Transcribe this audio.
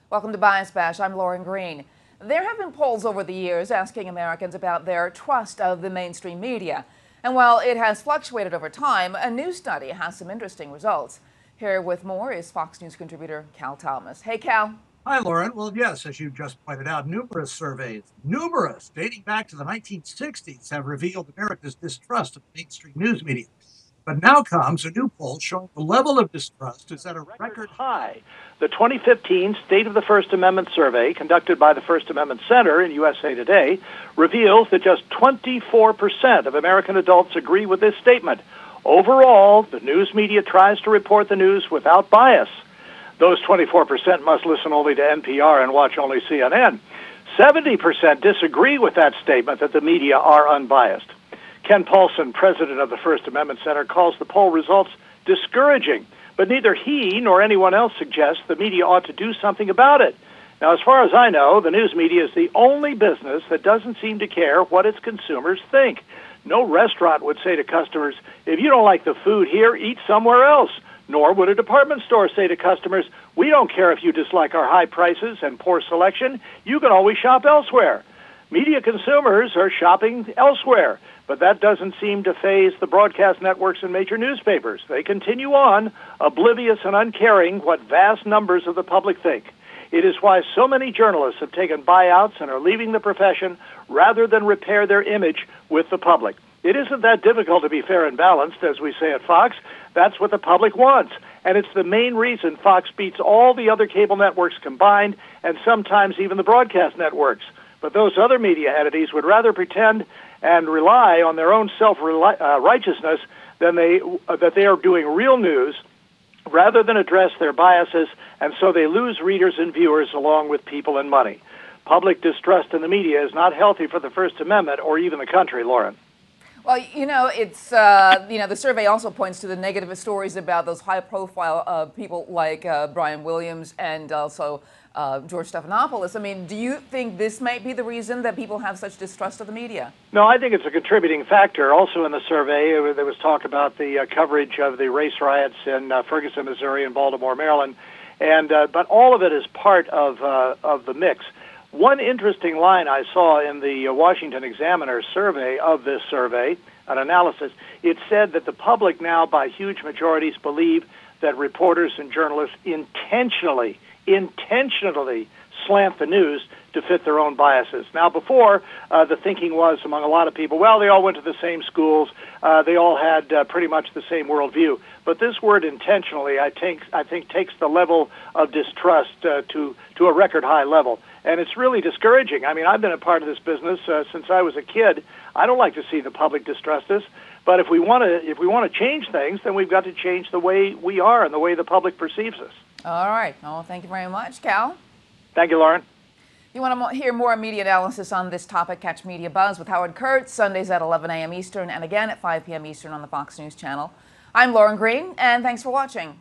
Welcome to Bias Bash. I'm Lauren Green. There have been polls over the years asking Americans about their trust of the mainstream media. And while it has fluctuated over time, a new study has some interesting results. Here with more is Fox News contributor Cal Thomas. Hey, Cal. Hi, Lauren. Well, yes, as you just pointed out, numerous surveys, dating back to the 1960s, have revealed America's distrust of mainstream news media. But now comes a new poll showing the level of distrust is at a record high. The 2015 State of the First Amendment survey, conducted by the First Amendment Center in USA Today, reveals that just 24% of American adults agree with this statement. Overall, the news media tries to report the news without bias. Those 24% must listen only to NPR and watch only CNN. 70% disagree with that statement that the media are unbiased. Ken Paulson, president of the First Amendment Center, calls the poll results discouraging, but neither he nor anyone else suggests the media ought to do something about it. Now, as far as I know, the news media is the only business that doesn't seem to care what its consumers think. No restaurant would say to customers, if you don't like the food here, eat somewhere else. Nor would a department store say to customers, we don't care if you dislike our high prices and poor selection, you can always shop elsewhere. Media consumers are shopping elsewhere, but that doesn't seem to faze the broadcast networks and major newspapers. They continue on, oblivious and uncaring what vast numbers of the public think. It is why so many journalists have taken buyouts and are leaving the profession rather than repair their image with the public. It isn't that difficult to be fair and balanced, as we say at Fox. That's what the public wants. And it's the main reason Fox beats all the other cable networks combined, and sometimes even the broadcast networks. But those other media entities would rather pretend and rely on their own self-righteousness that they are doing real news rather than address their biases, and so they lose readers and viewers along with people and money. Public distrust in the media is not healthy for the First Amendment or even the country, Lauren. Well, it's, the survey also points to the negative stories about those high-profile people like Brian Williams and also George Stephanopoulos. I mean, do you think this might be the reason that people have such distrust of the media? No, I think it's a contributing factor. Also in the survey, there was talk about the coverage of the race riots in Ferguson, Missouri, and Baltimore, Maryland, and but all of it is part of the mix. One interesting line I saw in the Washington Examiner survey of this survey, an analysis, it said that the public now, by huge majorities, believe that reporters and journalists intentionally slant the news to fit their own biases. Now, before, the thinking was among a lot of people, well, they all went to the same schools, they all had pretty much the same worldview. But this word intentionally, I think takes the level of distrust to a record high level. And it's really discouraging. I mean, I've been a part of this business since I was a kid. I don't like to see the public distrust us. But if we want to change things, then we've got to change the way we are and the way the public perceives us. All right. Well, thank you very much, Cal. Thank you, Lauren. If you want to hear more media analysis on this topic, catch Media Buzz with Howard Kurtz, Sundays at 11 a.m. Eastern and again at 5 p.m. Eastern on the Fox News Channel. I'm Lauren Green, and thanks for watching.